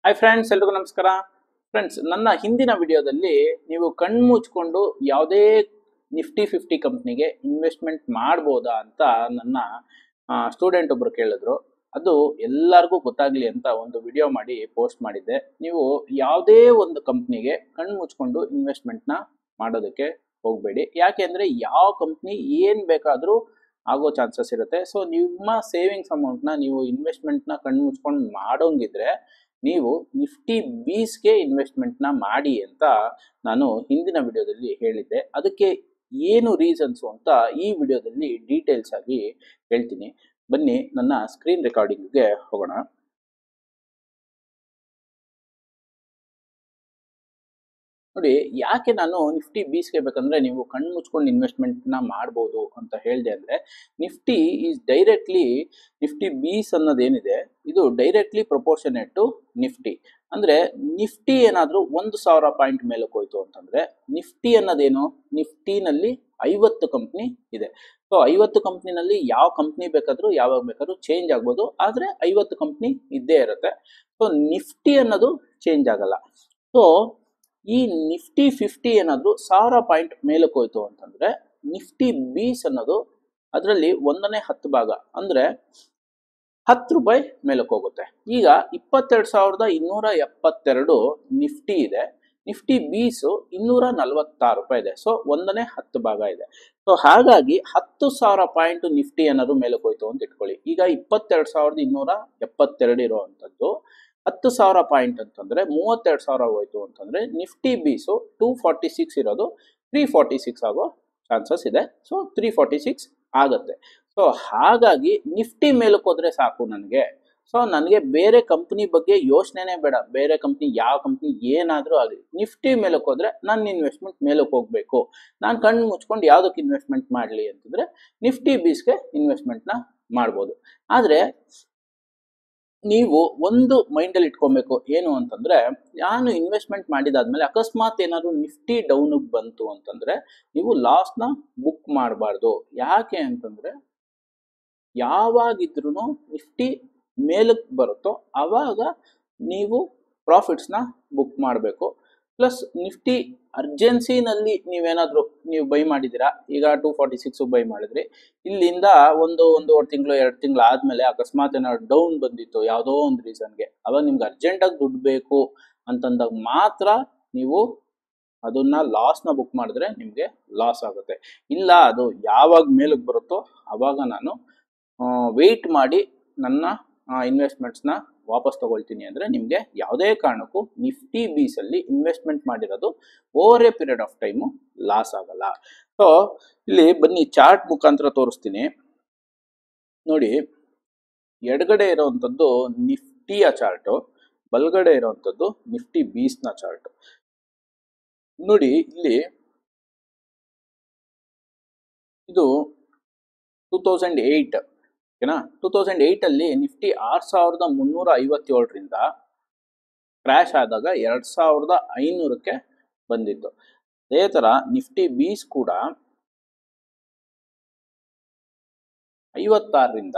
Hi friends, ಎಲ್ರಿಗೂ ನಮಸ್ಕಾರ. Friends, ನನ್ನ ಹಿಂದಿನ ವಿಡಿಯೋದಲ್ಲಿ ನೀವು ಕಣ್ಮುಚ್ಕೊಂಡು ಯಾವುದೇ ನಿಫ್ಟಿ 50 ಕಂಪ್ನಿಗೆ ಇನ್ವೆಸ್ಟ್ಮೆಂಟ್ ಮಾಡ್ಬೋದಾ ಅಂತ ನನ್ನ ಸ್ಟೂಡೆಂಟ್ ಒಬ್ರು ಕೇಳಿದ್ರು. ಅದು ಎಲ್ಲರಿಗೂ ಗೊತ್ತಾಗ್ಲಿ ಅಂತ ಒಂದು ವಿಡಿಯೋ ಮಾಡಿ ಪೋಸ್ಟ್ ಮಾಡಿದ್ದೆ. ನೀವು ಯಾವುದೇ ಒಂದು ಕಂಪ್ನಿಗೆ ಕಣ್ಮುಚ್ಕೊಂಡು ಇನ್ವೆಸ್ಟ್ಮೆಂಟ್ನ ಮಾಡೋದಕ್ಕೆ ಹೋಗಬೇಡಿ. ಯಾಕೆಂದರೆ ಯಾವ ಕಂಪ್ನಿ ಏನು ಬೇಕಾದರೂ ಆಗೋ ಚಾನ್ಸಸ್ ಇರುತ್ತೆ. ಸೊ ನಿಮ್ಮ ಸೇವಿಂಗ್ಸ್ ಅಮೌಂಟ್ನ ನೀವು ಇನ್ವೆಸ್ಟ್ಮೆಂಟ್ನ ಕಣ್ಮುಚ್ಕೊಂಡು ಮಾಡೋಂಗಿದ್ರೆ ನೀವು ನಿಫ್ಟಿ ಬೀಸ್ಗೆ ಇನ್ವೆಸ್ಟ್ಮೆಂಟ್ನ ಮಾಡಿ ಅಂತ ನಾನು ಹಿಂದಿನ ವಿಡಿಯೋದಲ್ಲಿ ಹೇಳಿದ್ದೆ. ಅದಕ್ಕೆ ಏನು ರೀಸನ್ಸು ಅಂತ ಈ ವಿಡಿಯೋದಲ್ಲಿ ಡೀಟೇಲ್ಸ್ ಆಗಿ ಹೇಳ್ತೀನಿ. ಬನ್ನಿ ನನ್ನ ಸ್ಕ್ರೀನ್ ರೆಕಾರ್ಡಿಂಗ್ಗೆ ಹೋಗೋಣ. ನೋಡಿ, ಯಾಕೆ ನಾನು ನಿಫ್ಟಿ ಬೀಸ್ಗೆ ಬೇಕಂದ್ರೆ ನೀವು ಕಣ್ಣು ಮುಚ್ಕೊಂಡು ಇನ್ವೆಸ್ಟ್ಮೆಂಟ್ನ ಮಾಡ್ಬೋದು ಅಂತ ಹೇಳಿದೆ ಅಂದರೆ, ನಿಫ್ಟಿ ಈಸ್ ಡೈರೆಕ್ಟ್ಲಿ ನಿಫ್ಟಿ ಬೀಸ್ ಅನ್ನೋದೇನಿದೆ ಇದು ಡೈರೆಕ್ಟ್ಲಿ ಪ್ರಪೋರ್ಷನೇಟ್ ಟು ನಿಫ್ಟಿ. ಅಂದರೆ ನಿಫ್ಟಿ ಏನಾದರೂ 1,000 ಪಾಯಿಂಟ್ ಮೇಲಕ್ಕೆ ಹೋಯ್ತು ಅಂತಂದರೆ, ನಿಫ್ಟಿ ಅನ್ನೋದೇನು, ನಿಫ್ಟಿನಲ್ಲಿ 50 ಕಂಪ್ನಿ ಇದೆ. ಸೊ 50 ಕಂಪ್ನಿನಲ್ಲಿ ಯಾವ ಕಂಪ್ನಿ ಬೇಕಾದರೂ ಯಾವಾಗ ಬೇಕಾದ್ರೂ ಚೇಂಜ್ ಆಗ್ಬೋದು, ಆದರೆ 50 ಕಂಪ್ನಿ ಇದ್ದೇ ಇರುತ್ತೆ. ಸೊ ನಿಫ್ಟಿ ಅನ್ನೋದು ಚೇಂಜ್ ಆಗಲ್ಲ. ಸೊ ಈ ನಿಫ್ಟಿ 50 ಏನಾದರೂ 1,000 ಪಾಯಿಂಟ್ ಮೇಲಕ್ಕೆ ಹೋಯ್ತು ಅಂತಂದರೆ, ನಿಫ್ಟಿ ಬೀಸ್ ಅನ್ನೋದು ಅದರಲ್ಲಿ 1/10 ಭಾಗ ಅಂದರೆ 10 ರೂಪಾಯಿ ಮೇಲಕ್ಕೆ ಹೋಗುತ್ತೆ. ಈಗ 22,272 ನಿಫ್ಟಿ ಇದೆ, ನಿಫ್ಟಿ ಬೀಸು 246 ರೂಪಾಯಿ ಇದೆ. ಸೊ 1/10 ಭಾಗ ಇದೆ. ಸೊ ಹಾಗಾಗಿ 10,000 ಪಾಯಿಂಟ್ ನಿಫ್ಟಿ ಏನಾದ್ರು ಮೇಲಕ್ಕೆ ಹೋಯ್ತು ಅಂತ ಇಟ್ಕೊಳ್ಳಿ. ಈಗ 22,272 ಇರೋವಂಥದ್ದು 10,000 ಪಾಯಿಂಟ್ ಅಂತಂದರೆ 32,000 ಹೋಯ್ತು ಅಂತಂದರೆ, ನಿಫ್ಟಿ ಬೀಸು 246 ಇರೋದು 346 ಆಗೋ ಚಾನ್ಸಸ್ ಇದೆ. ಸೊ 346 ಆಗುತ್ತೆ. ಸೊ ಹಾಗಾಗಿ ನಿಫ್ಟಿ ಮೇಲಕ್ಕೆ ಹೋದರೆ ಸಾಕು ನನಗೆ. ಸೊ ನನಗೆ ಬೇರೆ ಕಂಪ್ನಿ ಬಗ್ಗೆ ಯೋಚನೆನೇ ಬೇಡ. ಬೇರೆ ಕಂಪ್ನಿ ಯಾವ ಕಂಪ್ನಿ ಏನಾದರೂ ಆಗಲಿ, ನಿಫ್ಟಿ ಮೇಲಕ್ಕೆ ಹೋದರೆ ನನ್ನ ಇನ್ವೆಸ್ಟ್ಮೆಂಟ್ ಮೇಲಕ್ಕೆ ಹೋಗಬೇಕು. ನಾನು ಕಣ್ಣು ಮುಚ್ಕೊಂಡು ಯಾವುದಕ್ಕೆ ಇನ್ವೆಸ್ಟ್ಮೆಂಟ್ ಮಾಡಲಿ ಅಂತಂದರೆ ನಿಫ್ಟಿ ಬೀಸ್ಗೆ ಇನ್ವೆಸ್ಟ್ಮೆಂಟ್ನ ಮಾಡ್ಬೋದು. ಆದರೆ ನೀವು ಒಂದು ಮೈಂಡಲ್ಲಿ ಇಟ್ಕೊಬೇಕು, ಏನು ಅಂತಂದರೆ, ನಾನು ಇನ್ವೆಸ್ಟ್ಮೆಂಟ್ ಮಾಡಿದಾದ್ಮೇಲೆ ಅಕಸ್ಮಾತ್ ಏನಾದರೂ ನಿಫ್ಟಿ ಡೌನಿಗೆ ಬಂತು ಅಂತಂದರೆ ನೀವು ಲಾಸ್ನ ಬುಕ್ ಮಾಡಬಾರ್ದು. ಯಾಕೆ ಅಂತಂದರೆ, ಯಾವಾಗಿದ್ರೂ ನಿಫ್ಟಿ ಮೇಲಕ್ಕೆ ಬರುತ್ತೋ ಆವಾಗ ನೀವು ಪ್ರಾಫಿಟ್ಸ್ನ ಬುಕ್ ಮಾಡಬೇಕು. ಪ್ಲಸ್ ನಿಫ್ಟಿ ಅರ್ಜೆನ್ಸಿನಲ್ಲಿ ನೀವು ಬೈ ಮಾಡಿದ್ದೀರಾ, ಈಗ 246 ಬೈ ಮಾಡಿದ್ರಿ, ಇಲ್ಲಿಂದ ಒಂದೂವರೆ ತಿಂಗಳು 2 ತಿಂಗಳು ಆದಮೇಲೆ ಅಕಸ್ಮಾತ್ ಏನಾದ್ರು ಡೌನ್ ಬಂದಿತ್ತು ಯಾವುದೋ ಒಂದು ರೀಸನ್ಗೆ, ಅವಾಗ ನಿಮ್ಗೆ ಅರ್ಜೆಂಟಾಗಿ ದುಡ್ಡು ಬೇಕು ಅಂತಂದಾಗ ಮಾತ್ರ ನೀವು ಅದನ್ನ ಲಾಸ್ನ ಬುಕ್ ಮಾಡಿದ್ರೆ ನಿಮಗೆ ಲಾಸ್ ಆಗುತ್ತೆ. ಇಲ್ಲ, ಅದು ಯಾವಾಗ ಮೇಲಕ್ಕೆ ಬರುತ್ತೋ ಆವಾಗ ನಾನು ವೆಯ್ಟ್ ಮಾಡಿ ನನ್ನ ಇನ್ವೆಸ್ಟ್ಮೆಂಟ್ಸ್ನ ವಾಪಸ್ ತಗೊಳ್ತೀನಿ ಅಂದರೆ ನಿಮಗೆ ಯಾವುದೇ ಕಾರಣಕ್ಕೂ ನಿಫ್ಟಿ ಬೀಸಲ್ಲಿ ಇನ್ವೆಸ್ಟ್ಮೆಂಟ್ ಮಾಡಿರೋದು over A period of time loss ಆಗಲ್ಲ. ಸೊ ಇಲ್ಲಿ ಬನ್ನಿ ಚಾರ್ಟ್ ಮುಖಾಂತರ ತೋರಿಸ್ತೀನಿ. ನೋಡಿ, ಎಡಗಡೆ ಇರೋವಂಥದ್ದು ನಿಫ್ಟಿಯ ಚಾರ್ಟು, ಬಲಗಡೆ ಇರೋವಂಥದ್ದು ನಿಫ್ಟಿ ಬೀಸ್ನ ಚಾರ್ಟು. ನೋಡಿ, ಇಲ್ಲಿ ಇದು 2008 ಓಕೆನಾ. 2008 ನಿಫ್ಟಿ 6,357ರಿಂದ ಕ್ರ್ಯಾಶ್ ಆದಾಗ 2,500ಕ್ಕೆ ಬಂದಿತ್ತು. ಅದೇ ಥರ ನಿಫ್ಟಿ ಬೀಸ್ ಕೂಡ 56ರಿಂದ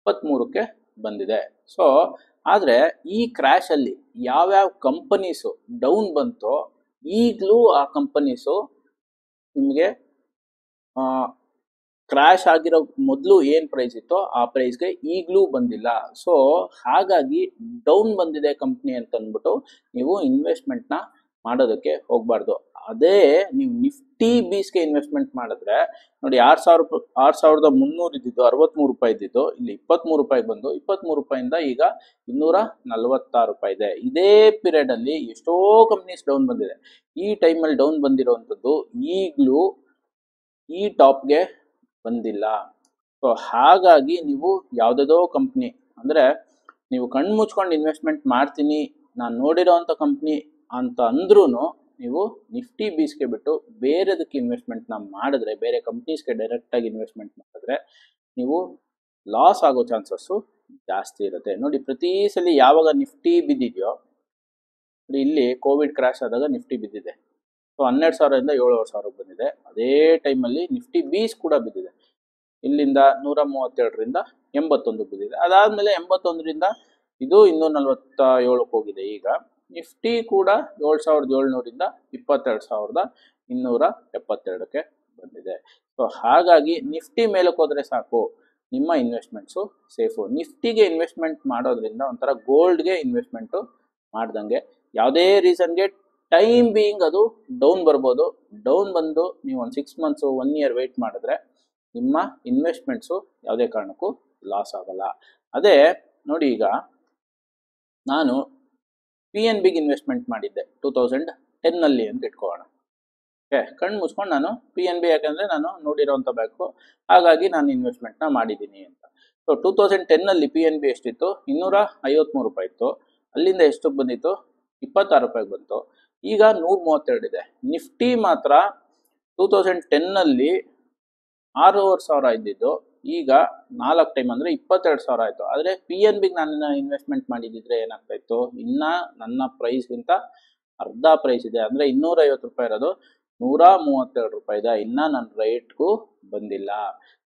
23ಕ್ಕೆ ಬಂದಿದೆ. ಸೊ ಆದರೆ ಈ ಕ್ರ್ಯಾಶಲ್ಲಿ ಯಾವ್ಯಾವ ಕಂಪನೀಸು ಡೌನ್ ಬಂತೋ ಈಗಲೂ ಆ ಕಂಪನೀಸು ನಿಮಗೆ ಕ್ರ್ಯಾಶ್ ಆಗಿರೋ ಮೊದಲು ಏನು ಪ್ರೈಸ್ ಇತ್ತೋ ಆ ಪ್ರೈಸ್ಗೆ ಈಗಲೂ ಬಂದಿಲ್ಲ. ಸೊ ಹಾಗಾಗಿ ಡೌನ್ ಬಂದಿದೆ ಕಂಪ್ನಿ ಅಂತ ಅಂದ್ಬಿಟ್ಟು ನೀವು ಇನ್ವೆಸ್ಟ್ಮೆಂಟ್ನ ಮಾಡೋದಕ್ಕೆ ಹೋಗಬಾರ್ದು. ಅದೇ ನೀವು ನಿಫ್ಟಿ ಬೀಸ್ಗೆ ಇನ್ವೆಸ್ಟ್ಮೆಂಟ್ ಮಾಡಿದ್ರೆ ನೋಡಿ, 6,300 ಇದ್ದಿದ್ದು 63 ರೂಪಾಯಿ ಇದ್ದಿದ್ದು ಇಲ್ಲಿ 23 ರೂಪಾಯಿಗೆ ಬಂದು 23 ರೂಪಾಯಿಂದ ಈಗ 246 ರೂಪಾಯಿ ಇದೆ. ಇದೇ ಪೀರಿಯಡಲ್ಲಿ ಎಷ್ಟೋ ಕಂಪ್ನೀಸ್ ಡೌನ್ ಬಂದಿದೆ. ಈ ಟೈಮಲ್ಲಿ ಡೌನ್ ಬಂದಿರೋವಂಥದ್ದು ಈಗಲೂ ಈ ಟಾಪ್ಗೆ ಬಂದಿಲ್ಲ. ಸೊ ಹಾಗಾಗಿ ನೀವು ಯಾವುದೋ ಕಂಪ್ನಿ ಅಂದರೆ ನೀವು ಕಣ್ಣು ಮುಚ್ಕೊಂಡು ಇನ್ವೆಸ್ಟ್ಮೆಂಟ್ ಮಾಡ್ತೀನಿ ನಾನು ನೋಡಿರೋವಂಥ ಕಂಪ್ನಿ ಅಂತ ಅಂದ್ರೂ ನೀವು ನಿಫ್ಟಿ ಬೀಸ್ಗೆ ಬಿಟ್ಟು ಬೇರೆದಕ್ಕೆ ಇನ್ವೆಸ್ಟ್ಮೆಂಟ್ನ ಮಾಡಿದ್ರೆ, ಬೇರೆ ಕಂಪ್ನೀಸ್ಗೆ ಡೈರೆಕ್ಟಾಗಿ ಇನ್ವೆಸ್ಟ್ಮೆಂಟ್ ಮಾಡಿದ್ರೆ ನೀವು ಲಾಸ್ ಆಗೋ ಚಾನ್ಸಸ್ಸು ಜಾಸ್ತಿ ಇರುತ್ತೆ. ನೋಡಿ, ಪ್ರತಿ ಸಲ ಯಾವಾಗ ನಿಫ್ಟಿ ಬಿದ್ದಿದೆಯೋ, ಇಲ್ಲಿ ಕೋವಿಡ್ ಕ್ರ್ಯಾಶ್ ಆದಾಗ ನಿಫ್ಟಿ ಬಿದ್ದಿದೆ. ಸೊ 12,000ರಿಂದ 7,000 ಬಂದಿದೆ. ಅದೇ ಟೈಮಲ್ಲಿ ನಿಫ್ಟಿ ಬೀಸ್ ಕೂಡ ಬಿದ್ದಿದೆ. ಇಲ್ಲಿಂದ 137ರಿಂದ 81 ಬಿದ್ದಿದೆ. ಅದಾದಮೇಲೆ 81ರಿಂದ ಇದು 247 ಹೋಗಿದೆ. ಈಗ ನಿಫ್ಟಿ ಕೂಡ 7700 22,272 ಬಂದಿದೆ. ಸೊ ಹಾಗಾಗಿ ನಿಫ್ಟಿ ಮೇಲಕ್ಕೆ ಹೋದ್ರೆ ಸಾಕು, ನಿಮ್ಮ ಇನ್ವೆಸ್ಟ್ಮೆಂಟ್ಸು ಸೇಫು. ನಿಫ್ಟಿಗೆ ಇನ್ವೆಸ್ಟ್ಮೆಂಟ್ ಮಾಡೋದ್ರಿಂದ ಒಂಥರ ಗೋಲ್ಡ್ಗೆ ಇನ್ವೆಸ್ಟ್ಮೆಂಟು ಮಾಡ್ದಂಗೆ. ಯಾವುದೇ ರೀಸನ್ಗೆ ಟೈಮ್ ಬೀಯಿಂಗ್ ಅದು ಡೌನ್ ಬರ್ಬೋದು. ಡೌನ್ ಬಂದು ನೀವು ಒಂದು 6 months 1 year ವೆಯ್ಟ್ ಮಾಡಿದ್ರೆ ನಿಮ್ಮ ಇನ್ವೆಸ್ಟ್ಮೆಂಟ್ಸು ಯಾವುದೇ ಕಾರಣಕ್ಕೂ ಲಾಸ್ ಆಗಲ್ಲ. ಅದೇ ನೋಡಿ, ಈಗ ನಾನು PNBಗೆ ಇನ್ವೆಸ್ಟ್ಮೆಂಟ್ ಮಾಡಿದ್ದೆ 2010 ಅಂತ ಇಟ್ಕೊಳ್ಳೋಣ. ಓಕೆ, ಕಣ್ಣು ಮುಚ್ಕೊಂಡು ನಾನು PNB, ಯಾಕಂದರೆ ನಾನು ನೋಡಿರೋವಂಥ ಬ್ಯಾಂಕು, ಹಾಗಾಗಿ ನಾನು ಇನ್ವೆಸ್ಟ್ಮೆಂಟ್ನ ಮಾಡಿದ್ದೀನಿ ಅಂತ. ಸೊ 2010 PNB ಎಷ್ಟಿತ್ತು? 253 ರೂಪಾಯಿ ಇತ್ತು. ಅಲ್ಲಿಂದ ಎಷ್ಟಕ್ಕೆ ಬಂದಿತ್ತು? 26 ರೂಪಾಯಿಗೆ ಬಂತು. ಈಗ 132 ಇದೆ. ನಿಫ್ಟಿ ಮಾತ್ರ 2010 6,500 ಇದ್ದಿದ್ದು ಈಗ 4 ಟೈಮ್ ಅಂದರೆ 22,000 ಆಯಿತು. ಆದರೆ PNBಗೆ ನಾನು ಇನ್ವೆಸ್ಟ್ಮೆಂಟ್ ಮಾಡಿದ್ದಿದ್ರೆ ಏನಾಗ್ತಾ ಇತ್ತು? ಇನ್ನು ನನ್ನ ಪ್ರೈಸ್ಗಿಂತ ಅರ್ಧ ಪ್ರೈಸ್ ಇದೆ. ಅಂದರೆ 250 ರೂಪಾಯಿ ಇರೋದು 132 ರೂಪಾಯಿ ಇದೆ. ಇನ್ನು ನನ್ನ ರೇಟ್ಗೂ ಬಂದಿಲ್ಲ.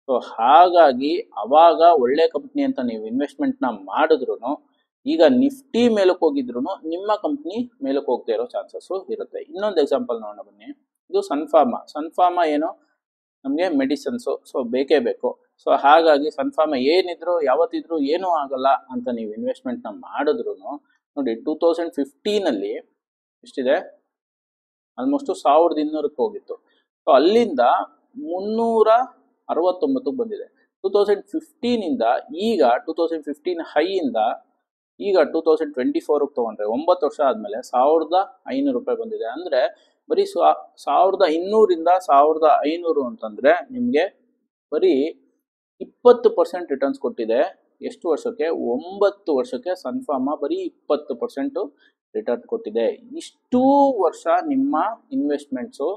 ಸೊ ಹಾಗಾಗಿ ಅವಾಗ ಒಳ್ಳೆ ಕಂಪ್ನಿ ಅಂತ ನೀವು ಇನ್ವೆಸ್ಟ್ಮೆಂಟ್ನ ಮಾಡಿದ್ರು, ಈಗ ನಿಫ್ಟಿ ಮೇಲಕ್ಕೆ ಹೋಗಿದ್ರು ನಿಮ್ಮ ಕಂಪ್ನಿ ಮೇಲಕ್ಕೆ ಹೋಗ್ತಾ ಇರೋ ಚಾನ್ಸಸ್ಸು ಇರುತ್ತೆ. ಇನ್ನೊಂದು ಎಕ್ಸಾಂಪಲ್ ನೋಡೋಣ ಬನ್ನಿ. ಇದು ಸನ್ಫಾರ್ಮಾ ಏನು, ನಮಗೆ ಮೆಡಿಸಿನ್ಸು, ಸೊ ಬೇಕೇ ಬೇಕು. ಸೊ ಹಾಗಾಗಿ ಸನ್ಫಾರ್ಮಾ ಏನಿದ್ರು ಯಾವತ್ತಿದ್ರು ಏನೂ ಆಗಲ್ಲ ಅಂತ ನೀವು ಇನ್ವೆಸ್ಟ್ಮೆಂಟ್ನ ಮಾಡಿದ್ರು ನೋಡಿ, 2015 ಎಷ್ಟಿದೆ? ಆಲ್ಮೋಸ್ಟು 1200ಕ್ಕೆ ಹೋಗಿತ್ತು. ಸೊ ಅಲ್ಲಿಂದ 369ಕ್ಕೆ ಬಂದಿದೆ. 2015 ಈಗ 2015 ಹೈಯಿಂದ ಈಗ 2024ಕ್ಕೆ ತೊಗೊಂಡ್ರೆ 9 ವರ್ಷ ಆದಮೇಲೆ 1,500 ರೂಪಾಯಿ ಬಂದಿದೆ. ಅಂದರೆ ಬರೀ 1,200ರಿಂದ 1,500 ಅಂತಂದರೆ ನಿಮಗೆ ಬರೀ 20% ರಿಟರ್ನ್ಸ್ ಕೊಟ್ಟಿದೆ. ಎಷ್ಟು ವರ್ಷಕ್ಕೆ? 9 ವರ್ಷಕ್ಕೆ ಸನ್ಫಾರ್ಮಾ ಬರೀ 20% ರಿಟರ್ನ್ ಕೊಟ್ಟಿದೆ. ಇಷ್ಟೂ ವರ್ಷ ನಿಮ್ಮ ಇನ್ವೆಸ್ಟ್ಮೆಂಟ್ಸು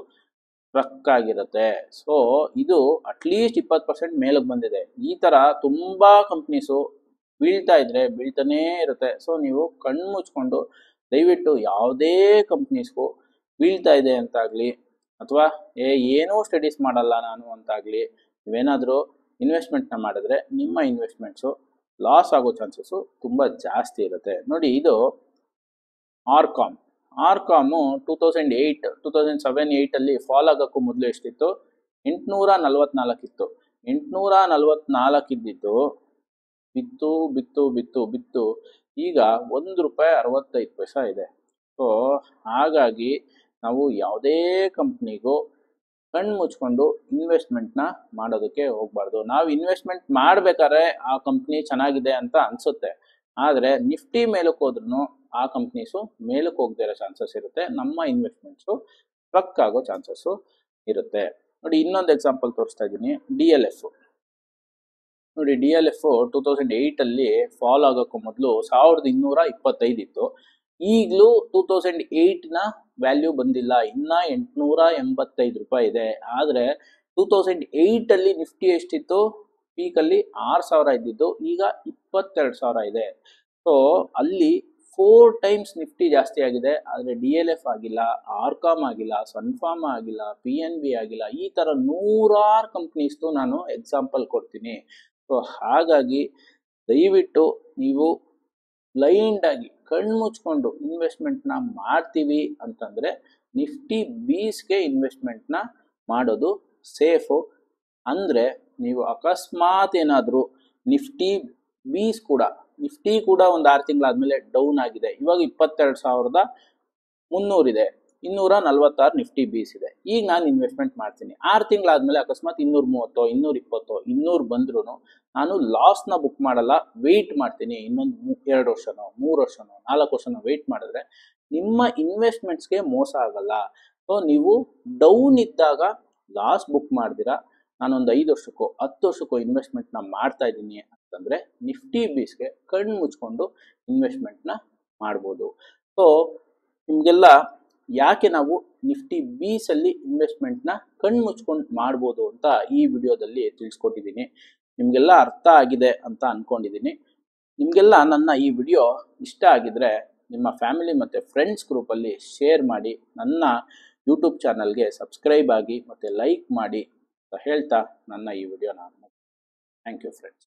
ಟ್ರಕ್ ಆಗಿರುತ್ತೆ. ಸೊ ಇದು ಅಟ್ಲೀಸ್ಟ್ 20% ಮೇಲಕ್ಕೆ ಬಂದಿದೆ. ಈ ಥರ ತುಂಬ ಕಂಪ್ನೀಸು ಬೀಳ್ತಾ ಇದ್ರೆ ಬೀಳ್ತಾನೇ ಇರುತ್ತೆ. ಸೊ ನೀವು ಕಣ್ಣು ಮುಚ್ಕೊಂಡು ದಯವಿಟ್ಟು ಯಾವುದೇ ಕಂಪ್ನೀಸ್ಗೂ ಬೀಳ್ತಾ ಇದೆ ಅಂತಾಗಲಿ ಅಥವಾ ಏನೂ ಸ್ಟಡೀಸ್ ಮಾಡಲ್ಲ ನಾನು ಅಂತಾಗಲಿ ನೀವೇನಾದರೂ ಇನ್ವೆಸ್ಟ್ಮೆಂಟ್ನ ಮಾಡಿದ್ರೆ ನಿಮ್ಮ ಇನ್ವೆಸ್ಟ್ಮೆಂಟ್ಸು ಲಾಸ್ ಆಗೋ ಚಾನ್ಸಸ್ಸು ತುಂಬ ಜಾಸ್ತಿ ಇರುತ್ತೆ. ನೋಡಿ, ಇದು ಆರ್ಕಾಮು 2007-8 ಫಾಲ್ ಆಗೋಕ್ಕೂ ಮೊದಲು ಎಷ್ಟಿತ್ತು? 844 ಇತ್ತು. 844 ಇದ್ದಿದ್ದು ಬಿತ್ತು ಈಗ ₹1.65 ಇದೆ. ಸೊ ಹಾಗಾಗಿ ನಾವು ಯಾವುದೇ ಕಂಪ್ನಿಗೂ ಕಣ್ಣು ಮುಚ್ಕೊಂಡು ಇನ್ವೆಸ್ಟ್ಮೆಂಟ್ನ ಮಾಡೋದಕ್ಕೆ ಹೋಗ್ಬಾರ್ದು. ನಾವು ಇನ್ವೆಸ್ಟ್ಮೆಂಟ್ ಮಾಡಬೇಕಾದ್ರೆ ಆ ಕಂಪ್ನಿ ಚೆನ್ನಾಗಿದೆ ಅಂತ ಅನಿಸುತ್ತೆ, ಆದರೆ ನಿಫ್ಟಿ ಮೇಲಕ್ಕೆ ಹೋದ್ರೂ ಆ ಕಂಪ್ನೀಸು ಮೇಲಕ್ಕೆ ಹೋಗದೇ ಇರೋ ಚಾನ್ಸಸ್ ಇರುತ್ತೆ. ನಮ್ಮ ಇನ್ವೆಸ್ಟ್ಮೆಂಟ್ಸು ಟ್ರಕ್ ಆಗೋ ಚಾನ್ಸಸ್ಸು ಇರುತ್ತೆ. ನೋಡಿ, ಇನ್ನೊಂದು ಎಕ್ಸಾಂಪಲ್ ತೋರಿಸ್ತಾ ಇದ್ದೀನಿ. DLF ನೋಡಿ, DLF 2008 ಫಾಲ್ ಆಗೋಕ್ಕೂ ಮೊದಲು 1,225 ಇತ್ತು. ಈಗಲೂ 2008ನ ವ್ಯಾಲ್ಯೂ ಬಂದಿಲ್ಲ, ಇನ್ನ 885 ರೂಪಾಯಿ ಇದೆ. ಆದರೆ 2008 ನಿಫ್ಟಿ ಎಷ್ಟಿತ್ತು? ಪೀಕಲ್ಲಿ 6,000 ಇದ್ದಿದ್ದು ಈಗ 22,000 ಇದೆ. ಸೊ ಅಲ್ಲಿ 4 ಟೈಮ್ಸ್ ನಿಫ್ಟಿ ಜಾಸ್ತಿ ಆಗಿದೆ. ಆದರೆ DLF ಆಗಿಲ್ಲ, ಆರ್ಕಾಮ್ ಆಗಿಲ್ಲ, ಸನ್ಫಾರ್ಮಾ ಆಗಿಲ್ಲ, PNB ಆಗಿಲ್ಲ. ಈ ಥರ ನೂರಾರು ಕಂಪ್ನೀಸ್ದು ನಾನು ಎಕ್ಸಾಂಪಲ್ ಕೊಡ್ತೀನಿ. ಸೊ ಹಾಗಾಗಿ ದಯವಿಟ್ಟು ನೀವು ಬ್ಲೈಂಡಾಗಿ ಕಣ್ಣು ಮುಚ್ಕೊಂಡು ಇನ್ವೆಸ್ಟ್ಮೆಂಟ್ನ ಮಾಡ್ತೀವಿ ಅಂತಂದರೆ ನಿಫ್ಟಿ ಬೀಸ್ಗೆ ಇನ್ವೆಸ್ಟ್ಮೆಂಟ್ನ ಮಾಡೋದು ಸೇಫು. ಅಂದರೆ ನೀವು ಅಕಸ್ಮಾತ್ ಏನಾದರೂ ನಿಫ್ಟಿ ಕೂಡ ಒಂದು 6 ತಿಂಗಳಾದಮೇಲೆ ಡೌನ್ ಆಗಿದೆ. ಇವಾಗ 22,300 ಇದೆ, 246 ನಿಫ್ಟಿ ಬೀಸ್ ಇದೆ. ಈಗ ನಾನು ಇನ್ವೆಸ್ಟ್ಮೆಂಟ್ ಮಾಡ್ತೀನಿ. 6 ತಿಂಗಳಾದಮೇಲೆ ಅಕಸ್ಮಾತ್ 230, 220, 200 ಬಂದ್ರೂ ನಾನು ಲಾಸ್ನ ಬುಕ್ ಮಾಡಲ್ಲ, ವೆಯ್ಟ್ ಮಾಡ್ತೀನಿ. ಇನ್ನೊಂದು 2 ವರ್ಷನೋ 3 ವರ್ಷನೋ 4 ವರ್ಷನೋ ವೆಯ್ಟ್ ಮಾಡಿದ್ರೆ ನಿಮ್ಮ ಇನ್ವೆಸ್ಟ್ಮೆಂಟ್ಸ್ಗೆ ಮೋಸ ಆಗಲ್ಲ. ಸೊ ನೀವು ಡೌನ್ ಇದ್ದಾಗ ಲಾಸ್ ಬುಕ್ ಮಾಡ್ದಿರಾ ನಾನೊಂದು 5 ವರ್ಷಕ್ಕೋ 10 ವರ್ಷಕ್ಕೋ ಇನ್ವೆಸ್ಟ್ಮೆಂಟ್ನ ಮಾಡ್ತಾ ಇದ್ದೀನಿ ಅಂತಂದರೆ ನಿಫ್ಟಿ ಬೀಸ್ಗೆ ಕಣ್ಣು ಮುಚ್ಕೊಂಡು ಇನ್ವೆಸ್ಟ್ಮೆಂಟ್ನ ಮಾಡ್ಬೋದು. ಸೊ ನಿಮಗೆಲ್ಲ ಯಾಕೆ ನಾವು ನಿಫ್ಟಿ ಬೀಸಲ್ಲಿ ಇನ್ವೆಸ್ಟ್ಮೆಂಟ್ನ ಕಣ್ಣು ಮುಚ್ಕೊಂಡು ಮಾಡ್ಬೋದು ಅಂತ ಈ ವಿಡಿಯೋದಲ್ಲಿ ತಿಳಿಸ್ಕೊಟ್ಟಿದ್ದೀನಿ. ನಿಮಗೆಲ್ಲ ಅರ್ಥ ಆಗಿದೆ ಅಂತ ಅಂದ್ಕೊಂಡಿದ್ದೀನಿ. ನಿಮಗೆಲ್ಲ ನನ್ನ ಈ ವಿಡಿಯೋ ಇಷ್ಟ ಆಗಿದ್ರೆ ನಿಮ್ಮ ಫ್ಯಾಮಿಲಿ ಮತ್ತು ಫ್ರೆಂಡ್ಸ್ ಗ್ರೂಪಲ್ಲಿ ಶೇರ್ ಮಾಡಿ, ನನ್ನ ಯೂಟ್ಯೂಬ್ ಚಾನಲ್ಗೆ ಸಬ್ಸ್ಕ್ರೈಬ್ ಆಗಿ ಮತ್ತು ಲೈಕ್ ಮಾಡಿ ಅಂತ ಹೇಳ್ತಾ ನನ್ನ ಈ ವಿಡಿಯೋನ ಥ್ಯಾಂಕ್ ಯು ಫ್ರೆಂಡ್ಸ್.